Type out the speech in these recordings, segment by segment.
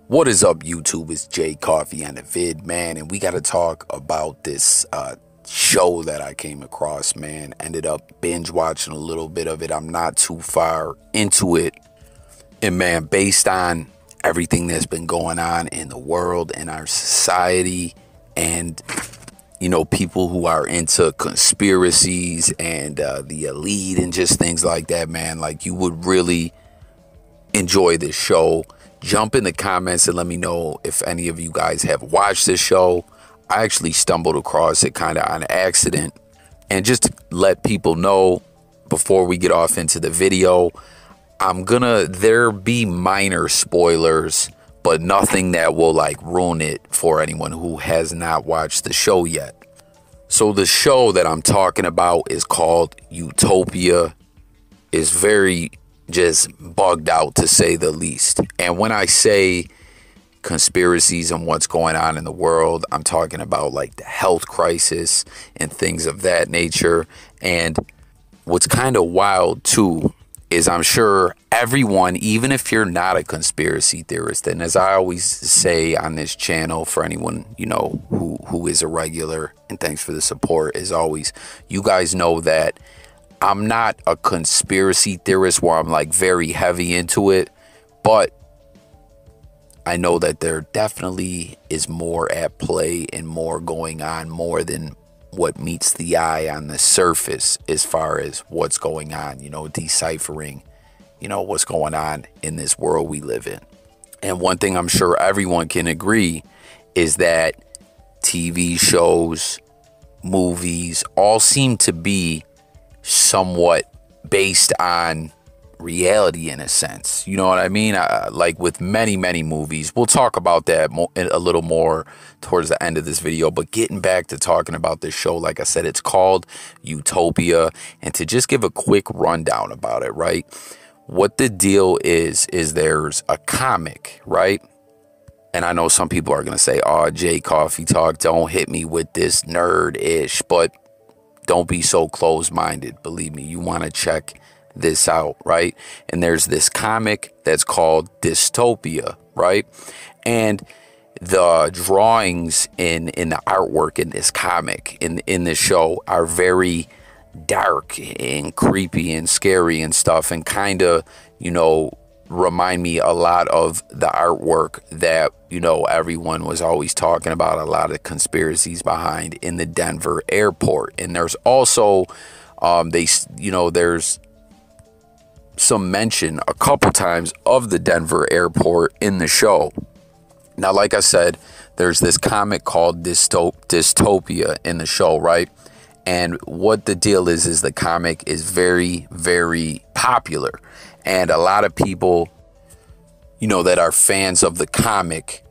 What is up, YouTube? It's J Coffee on the vid, man, and we got to talk about this show that I came across, man. Ended up binge watching a little bit of it. I'm not too far into it, and man, based on everything that's been going on in the world and our society, and people who are into conspiracies and the elite and just things like that, man, like, you would really enjoy this show. Jump in the comments and let me know if any of you guys have watched this show. I actually stumbled across it kind of on accident. And just to let people know before we get off into the video, there be minor spoilers, but nothing that will like ruin it for anyone who has not watched the show yet. So the show that I'm talking about is called Utopia. It's very just bugged out, to say the least. And when I say conspiracies and what's going on in the world, I'm talking about like the health crisis and things of that nature. And what's kind of wild too is I'm sure everyone, even if you're not a conspiracy theorist, and as I always say on this channel, for anyone who is a regular, and thanks for the support as always, you guys know that I'm not a conspiracy theorist where I'm like very heavy into it, but I know that there definitely is more at play and more going on, more than what meets the eye on the surface as far as what's going on, deciphering, what's going on in this world we live in. And one thing I'm sure everyone can agree is that TV shows, movies, all seem to be somewhat based on reality in a sense. You know what I mean? Like with many movies. We'll talk about that a little more towards the end of this video. But getting back to talking about this show, like I said, it's called Utopia. And to just give a quick rundown about it, right? What the deal is there's a comic, right? And I know some people are going to say, oh, J Coffee Talk, don't hit me with this nerd-ish. But don't be so closed-minded. Believe me, you want to check this out, right? And there's this comic that's called Dystopia, right? And the drawings in the artwork in this comic, in this show, are very dark and creepy and scary and stuff, and kind of, remind me a lot of the artwork that, everyone was always talking about, a lot of conspiracies behind in the Denver airport. And there's also, there's some mention a couple times of the Denver airport in the show. Now, like I said, there's this comic called Dystopia in the show, right? And what the deal is the comic is very, very popular. And a lot of people, that are fans of the comic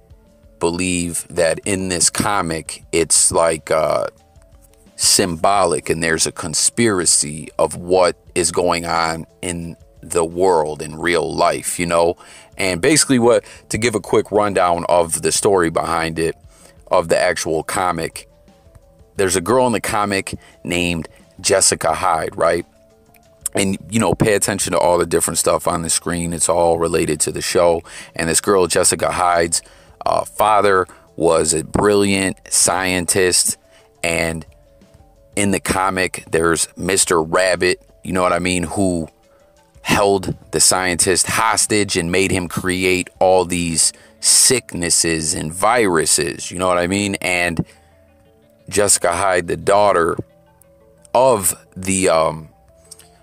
believe that in this comic, it's like symbolic, and there's a conspiracy of what is going on in the world in real life, and basically to give a quick rundown of the story behind it, of the actual comic. There's a girl in the comic named Jessica Hyde, right? And, pay attention to all the different stuff on the screen. It's all related to the show. And this girl, Jessica Hyde's father was a brilliant scientist. And in the comic, there's Mr. Rabbit, who held the scientist hostage and made him create all these sicknesses and viruses. You know what I mean? And Jessica Hyde, the daughter of the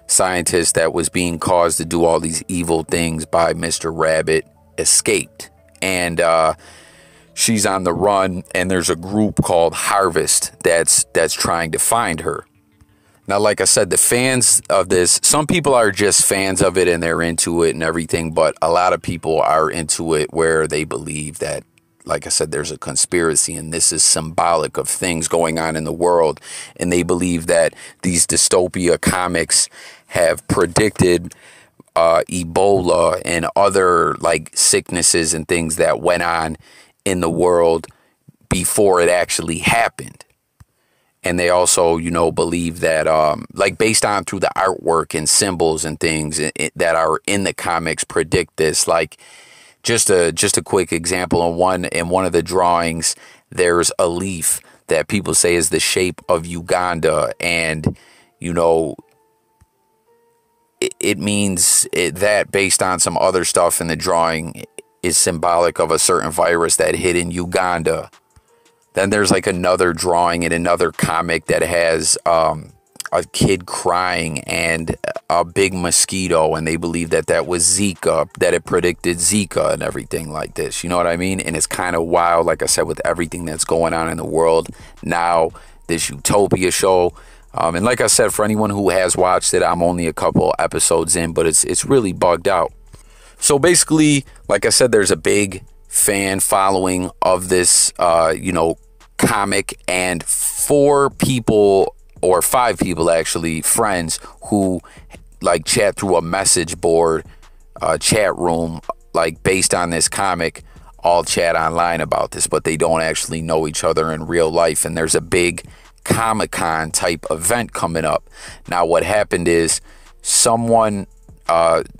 scientist that was being caused to do all these evil things by Mr. Rabbit, escaped. And she's on the run, and there's a group called Harvest that's trying to find her. Now, like I said, the fans of this, some people are just fans of it and they're into it and everything, but a lot of people are into it where they believe that, like I said, there's a conspiracy and this is symbolic of things going on in the world. And they believe that these dystopia comics have predicted Ebola and other like sicknesses and things that went on in the world before it actually happened. And they also, believe that, like, based on through the artwork and symbols and things that are in the comics, predict this. Like, Just a quick example. In one of the drawings, there's a leaf that people say is the shape of Uganda, and you know, it means that based on some other stuff in the drawing is symbolic of a certain virus that hit in Uganda. Then there's like another drawing in another comic that has a kid crying and a big mosquito, and they believe that that was Zika, that it predicted Zika and everything like this. You know what I mean? And it's kind of wild, like I said, with everything that's going on in the world now, this Utopia show. And like I said, for anyone who has watched it, I'm only a couple episodes in, but it's really bugged out. So basically, like I said, there's a big fan following of this, comic, and 4 people or 5 people, actually, friends who like chat through a message board, chat room, like based on this comic, all chat online about this, but they don't actually know each other in real life. And there's a big Comic-Con type event coming up. Now what happened is someone,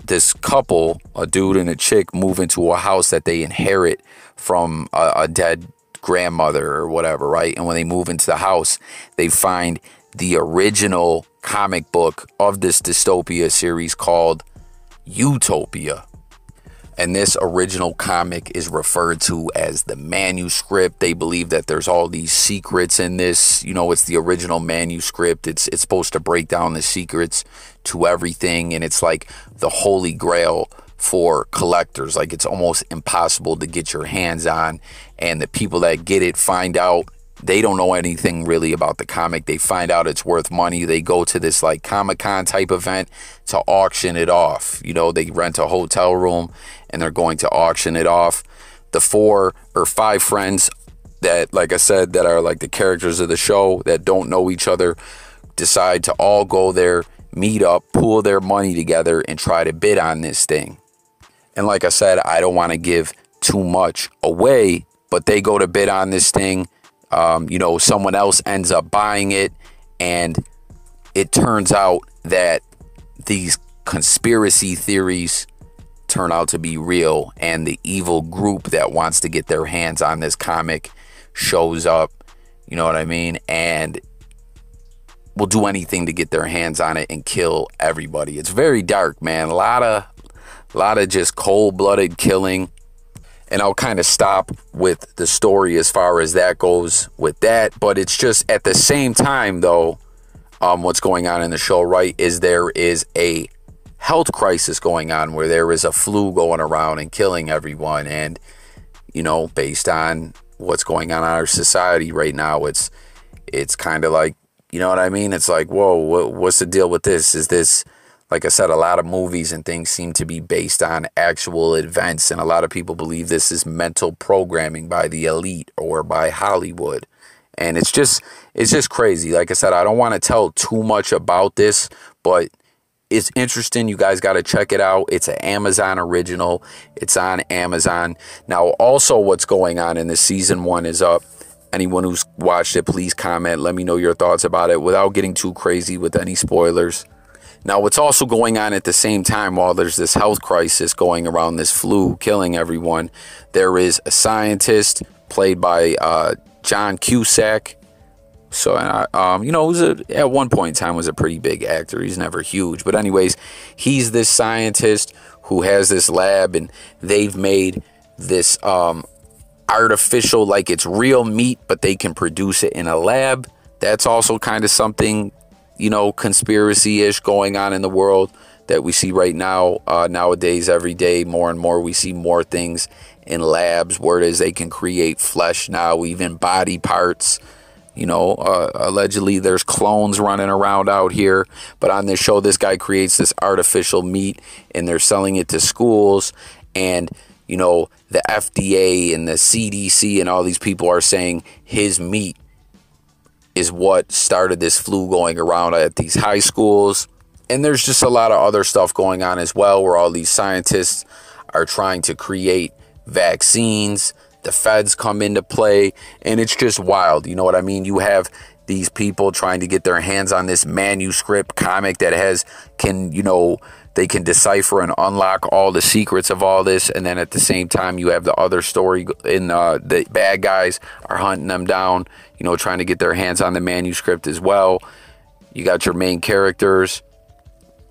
this couple, a dude and a chick, move into a house that they inherit from a dead grandmother or whatever, right? And when they move into the house, they find the original comic book of this dystopia series called Utopia. And this original comic is referred to as the manuscript. They believe that there's all these secrets in this. You know, it's the original manuscript. It's supposed to break down the secrets to everything. And it's like the holy grail for collectors. Like, it's almost impossible to get your hands on. And the people that get it find out they don't know anything really about the comic. They find out it's worth money. They go to this like Comic-Con type event to auction it off. You know, they rent a hotel room and they're going to auction it off. The 4 or 5 friends that, like I said, that are like the characters of the show that don't know each other decide to all go there, meet up, pool their money together, and try to bid on this thing. And like I said, I don't want to give too much away, but they go to bid on this thing. Someone else ends up buying it, and it turns out that these conspiracy theories turn out to be real, and the evil group that wants to get their hands on this comic shows up, you know what I mean, and will do anything to get their hands on it and kill everybody. It's very dark, man. A lot of just cold-blooded killing. And I'll kind of stop with the story as far as that goes with that. But it's just at the same time, though, what's going on in the show, right, is there is a health crisis going on where there is a flu going around and killing everyone. And, based on what's going on in our society right now, it's kind of like, you know what I mean? It's like, whoa, what's the deal with this? Is this... Like I said, a lot of movies and things seem to be based on actual events, and a lot of people believe this is mental programming by the elite or by Hollywood. And it's just crazy. Like I said, I don't want to tell too much about this, but it's interesting. You guys got to check it out. It's an Amazon original. It's on Amazon. Now, also what's going on in this season 1 is up. Anyone who's watched it, please comment. Let me know your thoughts about it without getting too crazy with any spoilers. Now, what's also going on at the same time, while there's this health crisis going around, this flu killing everyone, there is a scientist played by John Cusack. So, at one point in time was a pretty big actor. He's never huge. But anyways, he's this scientist who has this lab, and they've made this artificial, like it's real meat, but they can produce it in a lab. That's also kind of something, conspiracy-ish going on in the world that we see right now. Nowadays, every day, more and more, we see more things in labs where it is they can create flesh now, even body parts. Allegedly there's clones running around out here. But on this show, this guy creates this artificial meat, and they're selling it to schools. And, the FDA and the CDC and all these people are saying his meat is what started this flu going around at these high schools. And there's just a lot of other stuff going on as well, where all these scientists are trying to create vaccines. The feds come into play, and it's just wild. You know what I mean? You have these people trying to get their hands on this manuscript comic that can they can decipher and unlock all the secrets of all this. And then at the same time, you have the other story in the bad guys are hunting them down, you know, trying to get their hands on the manuscript as well. You got your main characters.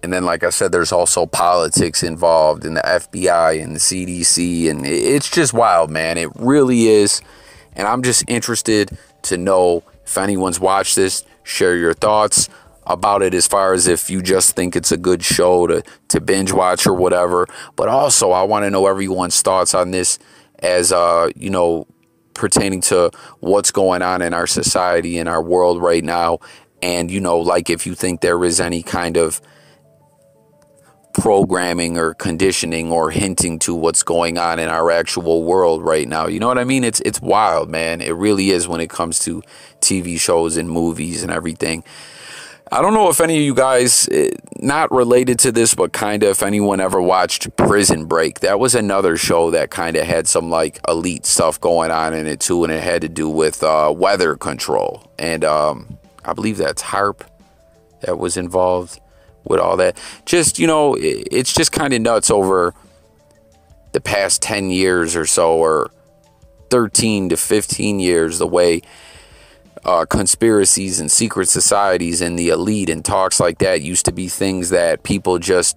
And then, like I said, there's also politics involved in the FBI and the CDC. And it's just wild, man. It really is. And I'm just interested to know if anyone's watched this, share your thoughts about it, as far as if you just think it's a good show to binge watch or whatever. But also, I want to know everyone's thoughts on this as, you know, pertaining to what's going on in our society, in our world right now. And, you know, like if you think there is any kind of programming or conditioning or hinting to what's going on in our actual world right now. You know what I mean? It's wild, man. It really is when it comes to TV shows and movies and everything. I don't know if any of you guys, not related to this, but kind of, if anyone ever watched Prison Break. That was another show that kind of had some like elite stuff going on in it too, and it had to do with weather control. And I believe that's HARP that was involved with all that. Just, you know, it's just kind of nuts over the past 10 years or so, or 13 to 15 years, the way conspiracies and secret societies and the elite and talks like that used to be things that people just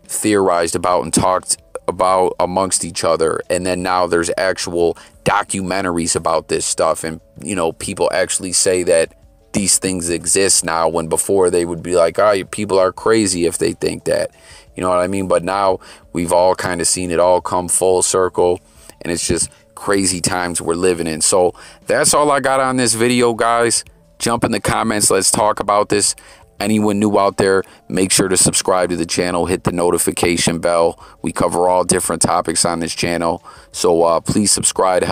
theorized about and talked about amongst each other. And then now there's actual documentaries about this stuff, and, you know, people actually say that these things exist now, when before they would be like, oh, people are crazy if they think that, you know what I mean? But now we've all kind of seen it all come full circle, and it's just crazy times we're living in. So that's all I got on this video, guys. Jump in the comments, let's talk about this. Anyone new out there, make sure to subscribe to the channel, hit the notification bell. We cover all different topics on this channel, so please subscribe,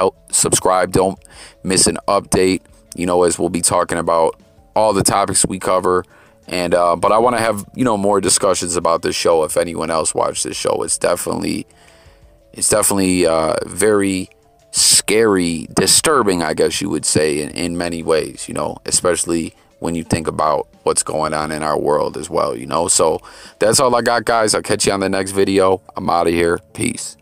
don't miss an update, you know, as we'll be talking about all the topics we cover. And but I want to have, you know, more discussions about this show. If anyone else watched this show, it's definitely very scary, disturbing, I guess you would say, in many ways, you know, especially when you think about what's going on in our world as well, you know. So that's all I got, guys. I'll catch you on the next video. I'm out of here. Peace.